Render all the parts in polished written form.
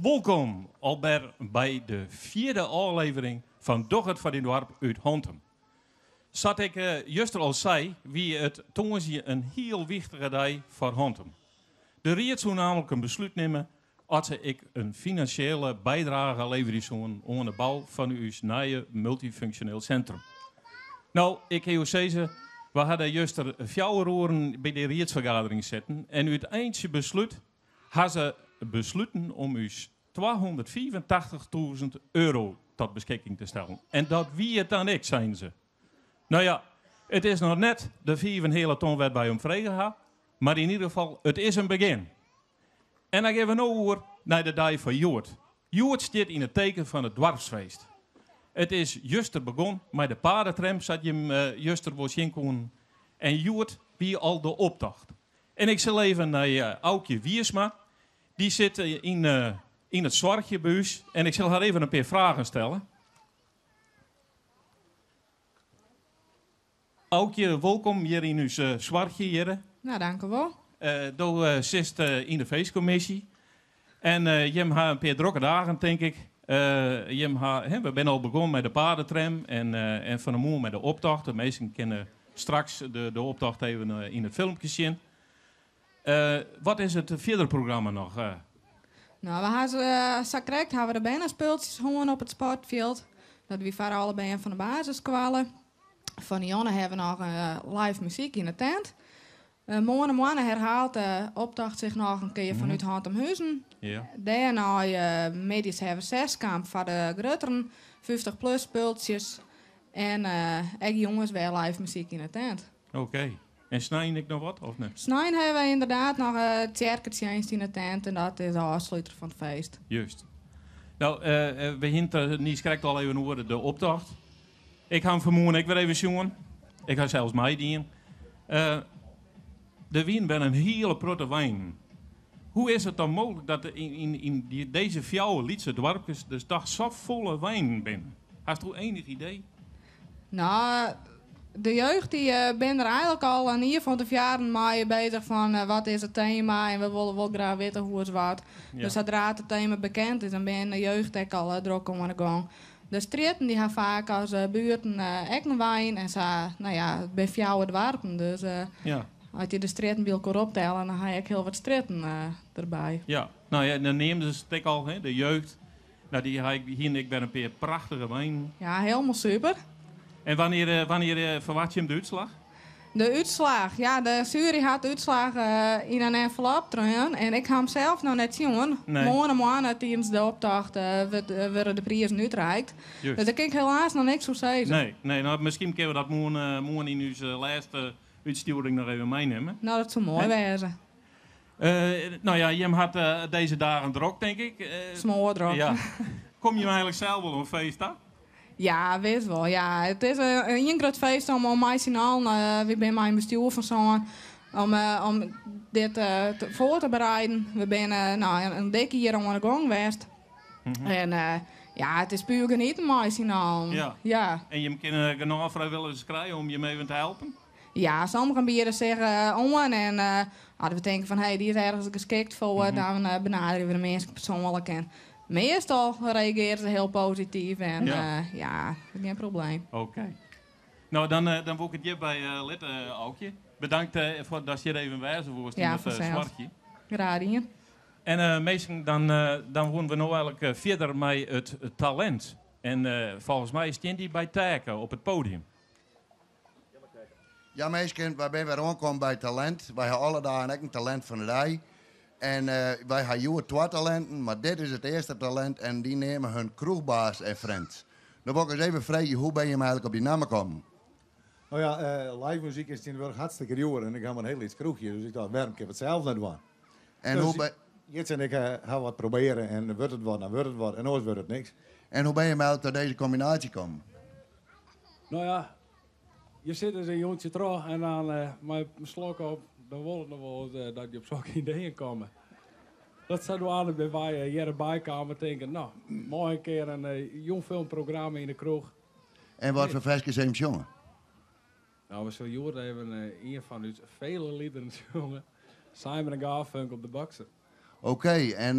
Welkom Albert bij de 4e aflevering van Doch het van in dorp uit Hontem. Zat ik juist al zei, wie het tongen een heel wichtige dag voor Hontem. De Riet zou namelijk een besluit nemen als ik een financiële bijdrage lever aan de bouw van uw nieuwe multifunctioneel centrum. Nou, ik heb zeggen, we hadden juist er 4 uur bij de Rietsvergadering zitten en uit het eindje besluit hadden ze besluiten om u 285.000 euro tot beschikking te stellen. En dat wie het dan ik, zijn ze. Nou ja, het is nog net de 4 hele ton werd bij hem vrijgehaald, maar in ieder geval, het is een begin. En dan gaan we nu over naar de dag van Joert. Joert staat in het teken van het dorpsfeest. Het is juster begonnen met de paardentram, zat je hem juster was inkomen. En Joert wie al de optocht. En ik zal even naar Aukje Wiersma. Die zit in het zwartje bij u. En ik zal haar even een paar vragen stellen. Aukje, welkom hier in uw zwartje hier. Nou, dank u wel. Je zit in de feestcommissie. En je hebt een paar drukke dagen, denk ik. We zijn al begonnen met de paardentram en van de moe met de optocht. De meesten kennen straks de optocht even in het filmpje zien. Wat is het verder programma nog? Nou, we hebben zo correct hebben we de bijna speeltjes gewoon op het sportveld. Dat we varen allebei van de basisscholen. Van Janne hebben we nog live muziek in de tent. Morgen herhaalt de optocht zich nog een keer vanuit Hontem-Huizen. Ja. Daarna medisch hebben 6 kamp voor de grutteren, 50 plus speeltjes. En ik jongens weer live muziek in de tent. Oké. En snijden ik nog wat, of niet? Snijden hebben we inderdaad nog het tjerkertje in de tent. En dat is de afsluiter van het feest. Juist. Nou, we hinten niet correct al even over de optocht. Ik ga hem vermoeden, ik wil even jongen. Ik ga zelfs meedienen. De wijn ben een hele protte wijn. Hoe is het dan mogelijk dat er in deze 4 Lietse dorpjes dus toch zo volle wijn binnen? Hast u enig idee? Nou, de jeugd die ben er eigenlijk al aan hier van de jaren mee bezig van wat is het thema en we willen wel graag weten hoe het wordt. Ja. Dus zodra het thema bekend is, dan ben de jeugd ook al druk om aan de gang. De stritten die gaan vaak als buurten ook een wijn en zo, nou ja, bij fjouwe dwarpen. Dus Ja. als je de stritten bij elkaar optellen, dan ga je ook heel wat stritten erbij. Ja. Nou ja, dan nemen ze het al, hè, de jeugd. Nou, die ga ik hier ik ben een paar prachtige wijn. Ja, helemaal super. En wanneer verwacht je hem de uitslag? De uitslag, ja, de jury had de uitslag in een envelop terug. En ik ga hem zelf nog net zien. Nee. Morgen tijdens de optocht worden de prijzen uitgereikt. Juist. Dus daar kan ik helaas nog niks over zeggen. Nee, nou, misschien kunnen we dat morgen in uw laatste uitsturing nog even meenemen. Nou, dat zou mooi wezen. Nou ja, je had deze dagen druk, denk ik. Smoordrok. Ja. Kom je eigenlijk zelf wel op een feest aan? Ja, weet wel. Ja, het is een groot feest om mij te zien. We zijn mijn bestuur van zo'n. Om dit voor te bereiden. We zijn een dikke hier aan de gang geweest. En ja, het is puur genieten mij zien. Ja. En je kan genoeg vrijwilligers krijgen om je mee even te helpen? Ja, sommigen bieden zeggen on en we denken van hey, die is ergens geschikt voor, dan benaderen we de mensen persoonlijk en meestal reageren ze heel positief en ja, geen probleem. Oké. Nou, dan wil ik het je bij Litte, Aukje. Bedankt voor dat je er even wijzen voor Ja, in het vanzelf. zwartje. Graag hier. En meestal dan gaan we nou eigenlijk verder met het talent. En volgens mij staan die bij taken op het podium. Ja, meisje, wij zijn weer aangekomen bij talent. Wij hebben alle dagen ook een talent van de dag. En wij hebben hier 2 talenten, maar dit is het eerste talent en die nemen hun kroegbaas en friends. Dan wil ik eens even vragen, hoe ben je hem eigenlijk op die naam gekomen? Nou ja, live muziek is tegenwoordig hartstikke duur en ik ga maar heel iets kroegje, dus ik dacht, waarom kan ik het zelf niet doen? En Dus hoe ben... Jits en ik gaan wat proberen en wordt het wat, dan wordt het wat en anders wordt het niks. En hoe ben je mij tot deze combinatie gekomen? Nou ja, je zit eens een jongetje terug en dan met mijn slok op, dan wil het nog wel dat je op zo'n ideeën komt. Dat zou we aan bij wij hier erbij kwamen denken, nou, mooi een keer een jong filmprogramma in de kroeg. En wat voor versjes zijn jongen? Nou, we zullen Jord even een van uw vele liederen jongen. Simon en Garfunkel op de boksen. Oké, en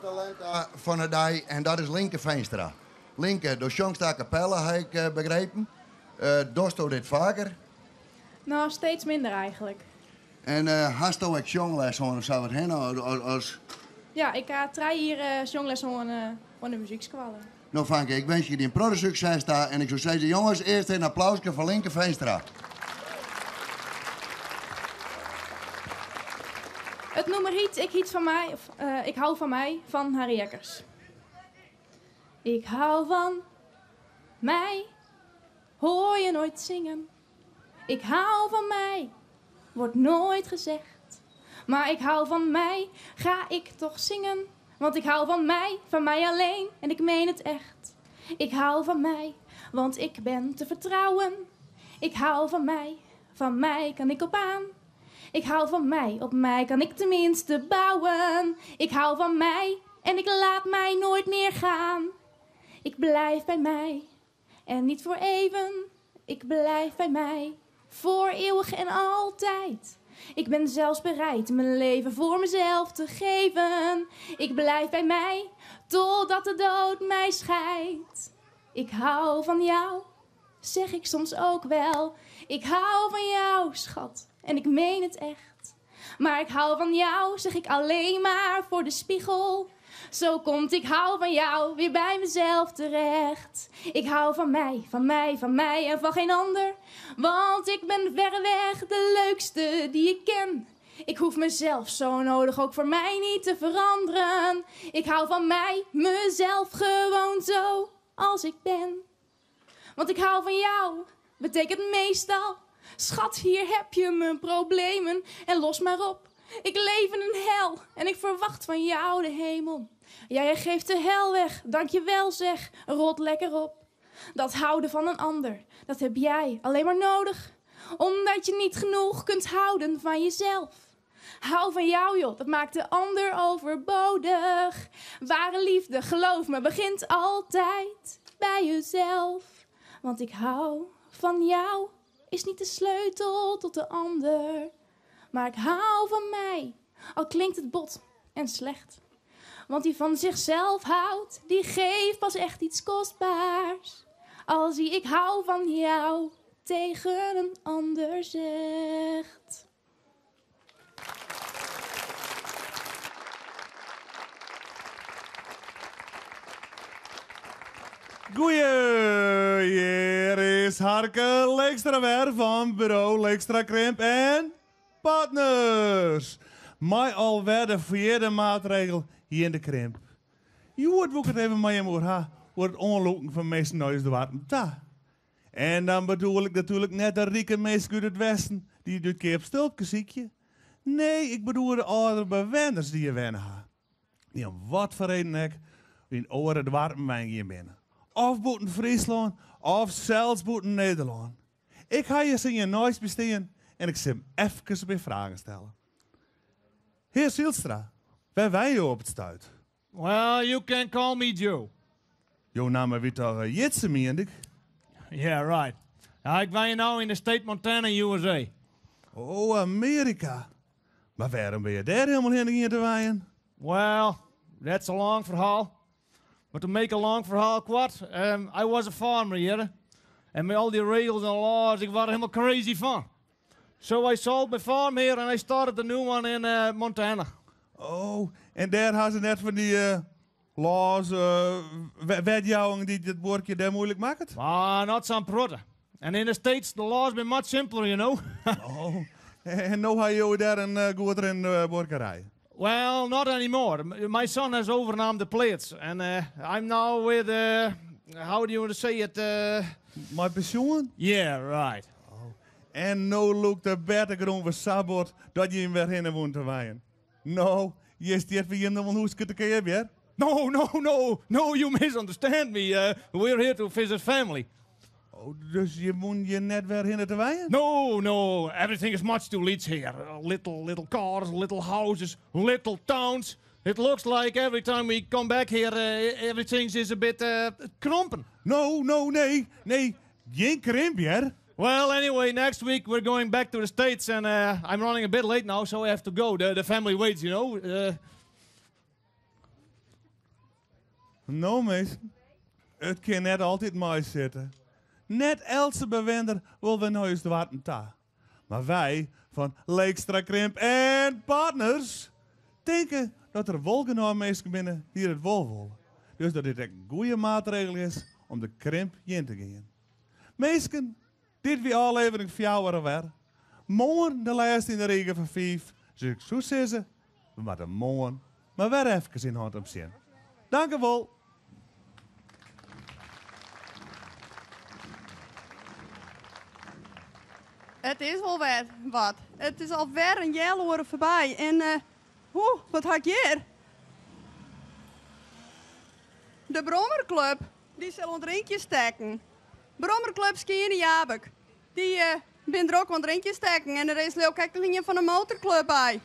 derde talent van de dag en dat is Linke Veenstra. Linke, door Jongsta Capelle heb ik begrepen. Dorst u dit vaker? Nou, steeds minder eigenlijk. En hast u ook jongles of zo wat heen als... Ja, ik ga 3 hier jongles van de muziekschool. Nou Vanke, ik wens je die een product succes daar en ik zou zeggen, jongens, eerst een applausje voor Linke Veenstra. Het nummer Ik hou van mij, van Harry Jekkers. Ik hou van mij, hoor je nooit zingen. Ik hou van mij, wordt nooit gezegd. Maar ik hou van mij, ga ik toch zingen. Want ik hou van mij alleen en ik meen het echt. Ik hou van mij, want ik ben te vertrouwen. Ik hou van mij kan ik op aan. Ik hou van mij, op mij kan ik tenminste bouwen. Ik hou van mij en ik laat mij nooit meer gaan. Ik blijf bij mij en niet voor even. Ik blijf bij mij, voor eeuwig en altijd. Ik ben zelfs bereid mijn leven voor mezelf te geven. Ik blijf bij mij, totdat de dood mij scheidt. Ik hou van jou, zeg ik soms ook wel. Ik hou van jou, schat, en ik meen het echt. Maar ik hou van jou, zeg ik alleen maar voor de spiegel. Zo komt ik hou van jou weer bij mezelf terecht. Ik hou van mij en van geen ander. Want ik ben verreweg de leukste die ik ken. Ik hoef mezelf zo nodig ook voor mij niet te veranderen. Ik hou van mij, mezelf gewoon zo als ik ben. Want ik hou van jou, betekent meestal... Schat, hier heb je mijn problemen en los maar op. Ik leef in een hel en ik verwacht van jou de hemel. Jij geeft de hel weg, dankjewel zeg, rot lekker op. Dat houden van een ander, dat heb jij alleen maar nodig. Omdat je niet genoeg kunt houden van jezelf. Hou van jou joh, dat maakt de ander overbodig. Ware liefde, geloof me, begint altijd bij jezelf. Want ik hou van jou, is niet de sleutel tot de ander. Maar ik hou van mij, al klinkt het bot en slecht. Want die van zichzelf houdt, die geeft pas echt iets kostbaars. Als die ik hou van jou tegen een ander zegt. Goeie, hier is Harke Leekstra weer van bureau Leekstra Krimp en Partners. Mij alweer de vierde maatregel hier in de Krimp. Je hoort ook het even met je moeder voor het onlopen van meesten Neues de Warten. En dan bedoel ik natuurlijk net de rieke mensen uit het westen die dit keer op stulpje ziekje. Nee, ik bedoel de oudere bewoners die je wennen hebben. Die om wat voor reden ik in oren de Wartenwijn hier binnen. Of boeten Friesland, of zelfs boeten Nederland. Ik ga je in je nooit besteden en ik zal hem even weer vragen stellen. Heer Zielstra, waar wij je op het stuit? Well, you can call me Joe. Jo naam weet toch Jitse, meen ik? Yeah, right. Ik ben nou in de state Montana, USA. Oh, Amerika. Maar waarom ben je daar helemaal heen te waaien? Well, that's a long verhaal. But to make a long verhaal kort, I was a farmer here. En met al die regels en laws, ik was er helemaal crazy van. So I sold my farm here and I started a new one in Montana. Oh, en daar hadden ze net van die laws, wetjouwingen die dit woordje daar moeilijk maken? Not some protte. And in the States, the laws been much simpler, you know. Oh, en nu ga je daar een goeder in de boerderij. Well, not anymore. My son has overnamed the plates. And I'm now with, how do you want to say it? My pensioen? Yeah, right. Oh. En nu loopt de bettergrond voor Sabot dat je hem weer heen woont te waaien. No, je stiert voor je nog een hoeske te krijgen, No, you misunderstand me. We're here to visit family. Oh, dus je moet je net weer heen te waaien? No, everything is much too rich here. Little cars, little houses, little towns. It looks like every time we come back here, everything is a bit krompen. No, nee, geen krimp, hier. Well, anyway, next week we're going back to the States and I'm running a bit late now, so I have to go. The family waits, you know. Nou mensen, het kan net altijd mooi zitten. Net elke bewender wil we nou eens warten ta. Maar wij van Leekstra Krimp en Partners denken dat er wolken mensen binnen hier het wol willen. Dus dat dit een goede maatregel is om de krimp in te gaan. Meesken, dit weer aflevering voor jou weer. Morgen de laatste in de regen van 5. Dus ik zou zeggen, we moeten morgen maar weer even in hand op zien. Dank u wel. Het is wel weer wat. Het is al weer een jaar voorbij. En wat had je hier? De Brommerclub, die zal een drinkje steken. Brommerclub Skien Jabek. Die ben er ook een drinkje steken. En er is ook een van de motorclub bij.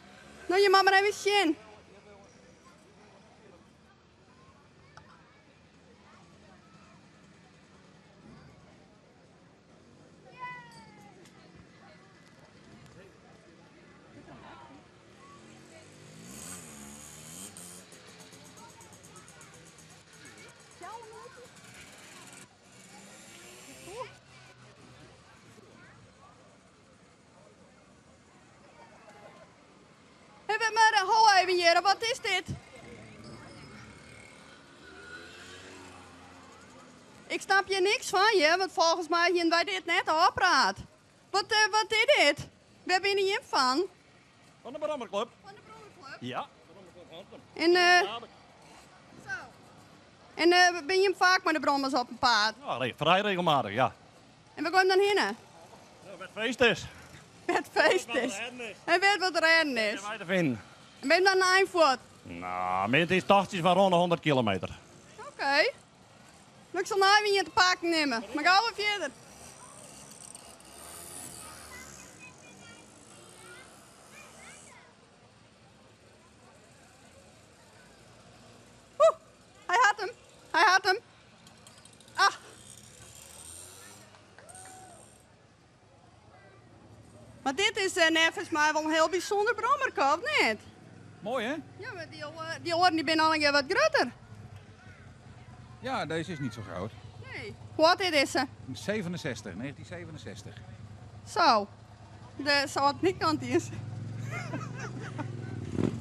Nou, je mag maar even zien. Ho even hier, wat is dit? Ik snap je niks van je, want volgens mij hebben wij dit net al praat. Wat is dit? Waar ben je van? Van de Brommerclub. Van de Brommerclub? Ja. En zo. En ben je vaak met de brommers op een paard? Ja, vrij regelmatig, ja. En waar ga je dan heen? Ja, het feest is. Het feest is. En weet wat rennen is. Ja, wij te vinden. En ben je dan naar Eindvoort? Nou, met die tochtjes van rond de 100 kilometer. Oké. Nou, ik zal nou even je te pakken nemen. Maar gaan we verder. Hij had hem. Hij had hem. Ah. Maar dit is nevens mij wel een heel bijzonder brommerkop, niet? Mooi, hè? Ja, maar die oren die zijn al een keer wat groter. Ja, deze is niet zo groot. Nee. Wat is ze? 1967. Zo. De zou het niet kant is.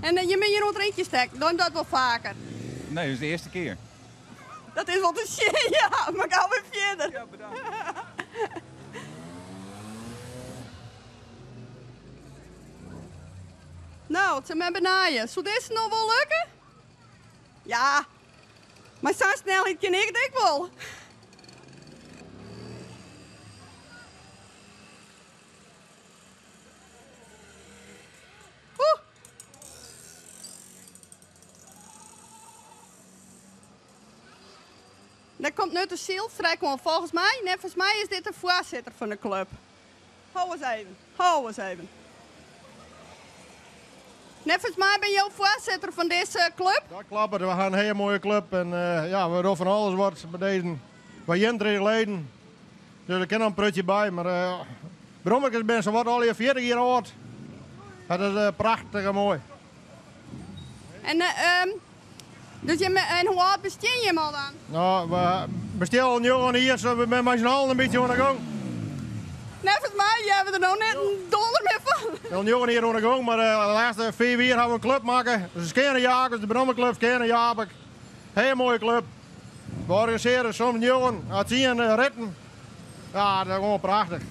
En je bent hier rond eentje steken. Doe je dat wel vaker? Nee, dat is de eerste keer. Dat is wel te shit, ja. Maar gaan we verder. Ja, bedankt. Nou, het zijn mijn benaaien. Zou deze nog wel lukken? Ja. Maar zo'n snelheid ken ik het wel. Daar komt nu de Zielstrijk, want volgens mij is dit de voorzitter van de club. Hou eens even, hou eens even. Volgens mij ben je ook voorzitter van deze club. Dat klopt, we gaan een hele mooie club en ja, we doen van alles wat bij deze, bij Jentri geleden. Dus er kan nog een prutje bij, maar Brommekes ben zo wat al je 40 jaar oud. Dat is prachtig en mooi. En dus en hoe oud bestel je hem al dan? Nou, we bestellen een jongen hier, zo we zijn met z'n allen een beetje aan de gang. Volgens mij hebben we er nog net een donder meer van. Een jongen hier aan de gang, maar de laatste 4 jaar gaan we een club maken. Dus Skernenjagers, de Brommerclub Skernenjabek. Hele mooie club. We organiseren soms jongen, het zien ritten. Ja, dat is gewoon prachtig.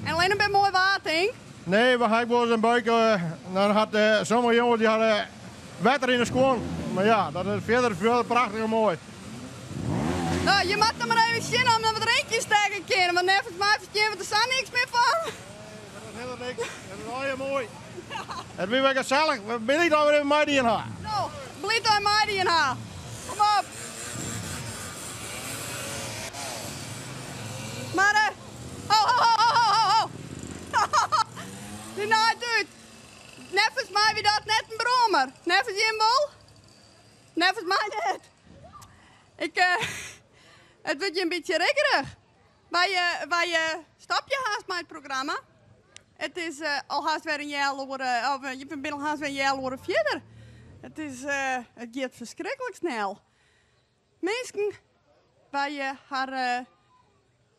En alleen een beetje mooi water, hè? Nee, we hadden wel eens een buik. Dan had sommige jongens die hadden water in de schoen. Maar ja, dat is verder veel prachtig en mooi. Nou, je mag er maar even zien om dat we er eentje steken kunnen. Want volgens mij verstehen we er zo niks meer van. Nee, dat is helemaal niks. Dat is wel heel mooi. Ja. Het is weer gezellig. We zijn niet over mij die in haar. Nou, blijf aan mij die in haar. Kom op. Maar ho. Die naait uit. Volgens mij wie dat net een brommer. Volgens je hem wel? Volgens mij net. Het wordt je een beetje rekkerig. Wij stap je haast met het programma. Het is al haast weer een jaar je bent al haast weer een jaar verder. Het gaat verschrikkelijk snel. mensen waar je haar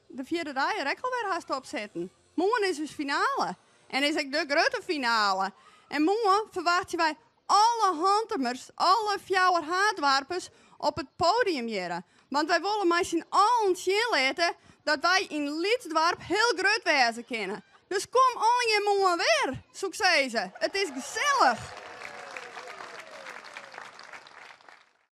de vierde rij er ook alweer haast op zetten. Morgen is dus finale. En is ook de grote finale. En morgen verwachten wij alle handtemers, alle fjouwer haardwarpers op het podium jaren. Want wij willen misschien allen zien laten dat wij in Liedsdorp heel groot wezen kunnen. Dus kom al je morgen weer, zoek ze. Het is gezellig.